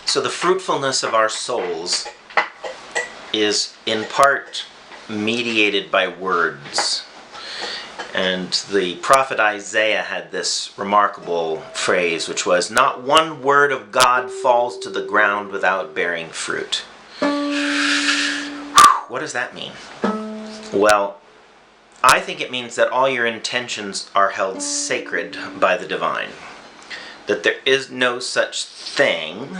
So the fruitfulness of our souls is in part mediated by words. And the prophet Isaiah had this remarkable phrase, which was, "Not one word of God falls to the ground without bearing fruit." What does that mean? Well, I think it means that all your intentions are held sacred by the divine. That there is no such thing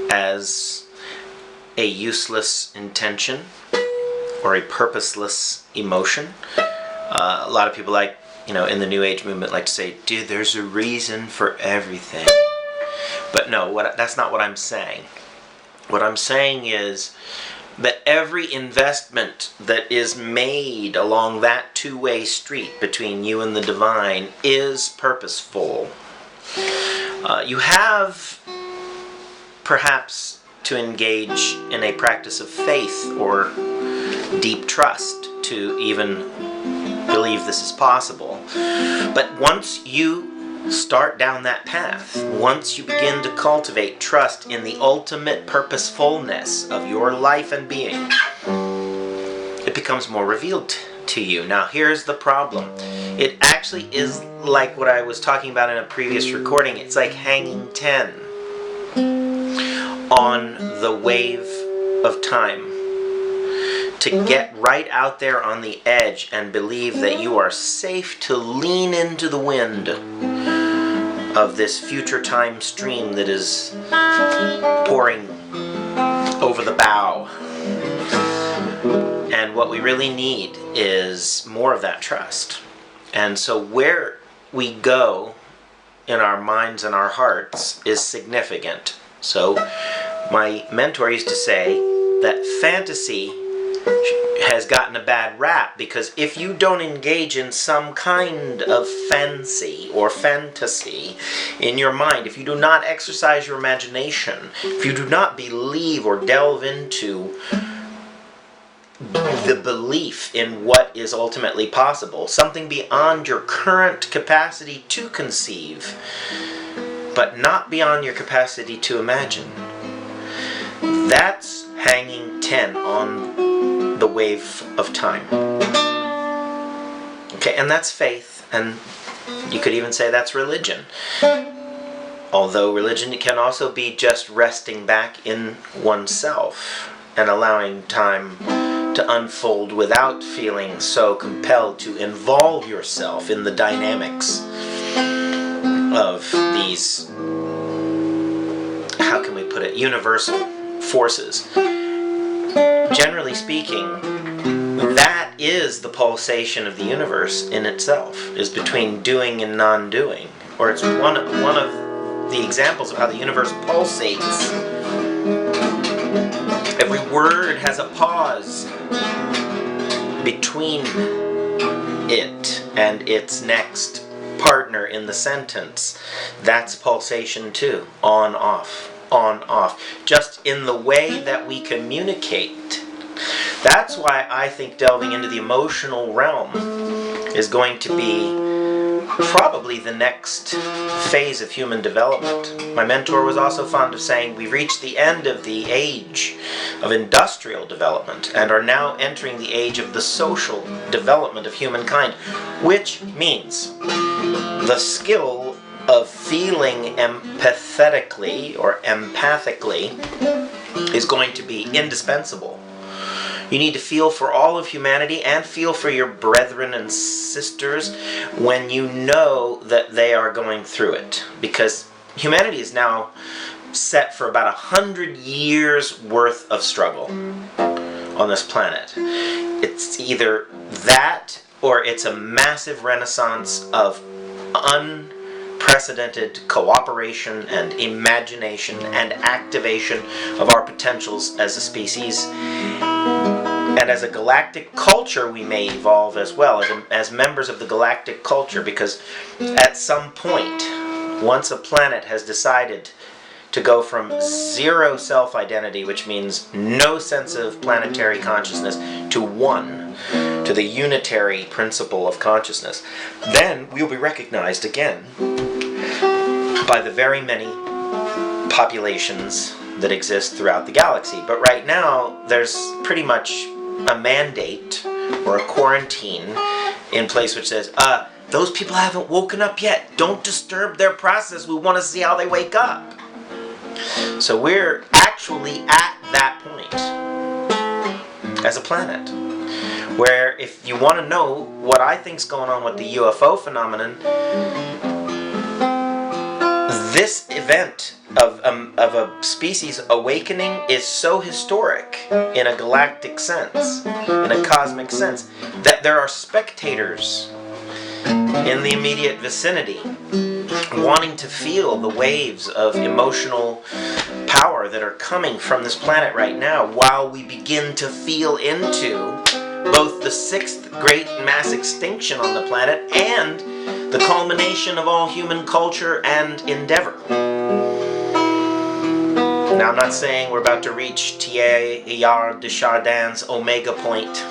as a useless intention or a purposeless emotion. A lot of people in the New Age movement like to say, dude, there's a reason for everything. But no, that's not what I'm saying. What I'm saying is that every investment that is made along that two-way street between you and the divine is purposeful. You have perhaps to engage in a practice of faith or deep trust to even believe this is possible. But once you start down that path, once you begin to cultivate trust in the ultimate purposefulness of your life and being, it becomes more revealed to you. Now here's the problem. It actually is like what I was talking about in a previous recording. It's like hanging 10 on the wave of time. To get right out there on the edge and believe that you are safe to lean into the wind of this future time stream that is pouring over the bow. And what we really need is more of that trust. And so where we go in our minds and our hearts is significant. So my mentor used to say that fantasy has gotten a bad rap because if you don't engage in some kind of fancy or fantasy in your mind, if you do not exercise your imagination, if you do not believe or delve into the belief in what is ultimately possible, something beyond your current capacity to conceive, but not beyond your capacity to imagine, that's hanging 10 on the wave of time. Okay, and that's faith, and you could even say that's religion. Although religion can also be just resting back in oneself and allowing time to unfold without feeling so compelled to involve yourself in the dynamics of these, how can we put it, universal forces. Generally speaking, that is the pulsation of the universe in itself, is between doing and non-doing. Or it's one of the examples of how the universe pulsates. Every word has a pause between it and its next partner in the sentence. That's pulsation too. On, off. On, off. Just in the way that we communicate. That's why I think delving into the emotional realm is going to be probably the next phase of human development. My mentor was also fond of saying we've reached the end of the age of industrial development and are now entering the age of the social development of humankind, which means the skill of feeling empathetically or empathically is going to be indispensable. You need to feel for all of humanity and feel for your brethren and sisters when you know that they are going through it. Because humanity is now set for about 100 years worth of struggle on this planet. It's either that or it's a massive renaissance of unprecedented cooperation and imagination and activation of our potentials as a species. And as a galactic culture, we may evolve as well, as members of the galactic culture, because at some point, once a planet has decided to go from zero self-identity, which means no sense of planetary consciousness, to one, to the unitary principle of consciousness, then we'll be recognized again by the very many populations that exist throughout the galaxy. But right now, there's pretty much a mandate or a quarantine in place which says, those people haven't woken up yet. Don't disturb their process. We want to see how they wake up. So we're actually at that point as a planet, where if you want to know what I think's going on with the UFO phenomenon, this event of a species awakening is so historic in a galactic sense, in a cosmic sense, that there are spectators in the immediate vicinity wanting to feel the waves of emotional power that are coming from this planet right now, while we begin to feel into both the 6th great mass extinction on the planet and the culmination of all human culture and endeavor. Now, I'm not saying we're about to reach Teilhard de Chardin's omega point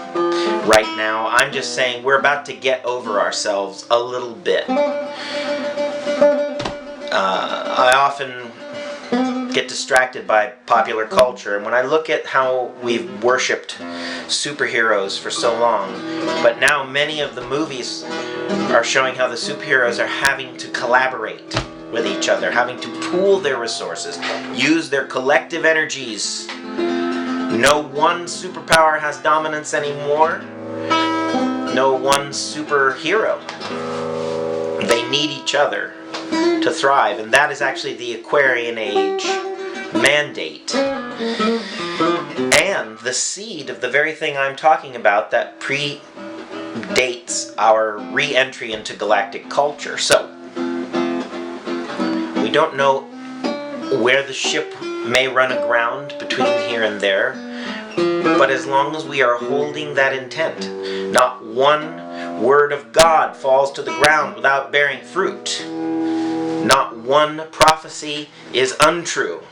right now. I'm just saying we're about to get over ourselves a little bit. I often get distracted by popular culture, and when I look at how we've worshipped superheroes for so long, but now many of the movies are showing how the superheroes are having to collaborate with each other, having to pool their resources, use their collective energies. No one superpower has dominance anymore. No one superhero. They need each other to thrive, and that is actually the Aquarian Age Mandate. And the seed of the very thing I'm talking about that predates our re-entry into galactic culture. So, we don't know where the ship may run aground between here and there, but as long as we are holding that intent, not one word of God falls to the ground without bearing fruit. Not one prophecy is untrue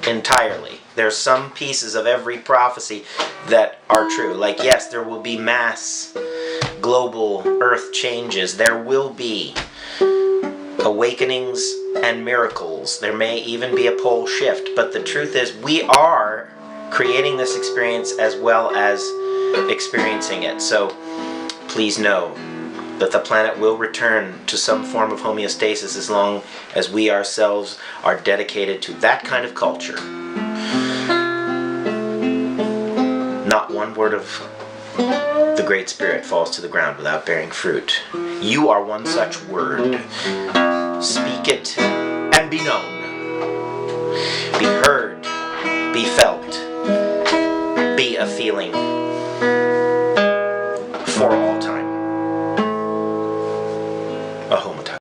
entirely. There's some pieces of every prophecy that are true. Like, yes, there will be mass global earth changes. There will be awakenings and miracles. There may even be a pole shift. But the truth is, we are creating this experience as well as experiencing it. So please know that the planet will return to some form of homeostasis as long as we ourselves are dedicated to that kind of culture. Not one word of the Great Spirit falls to the ground without bearing fruit. You are one such word. Speak it and be known. Be heard. Be felt. Be a feeling for all.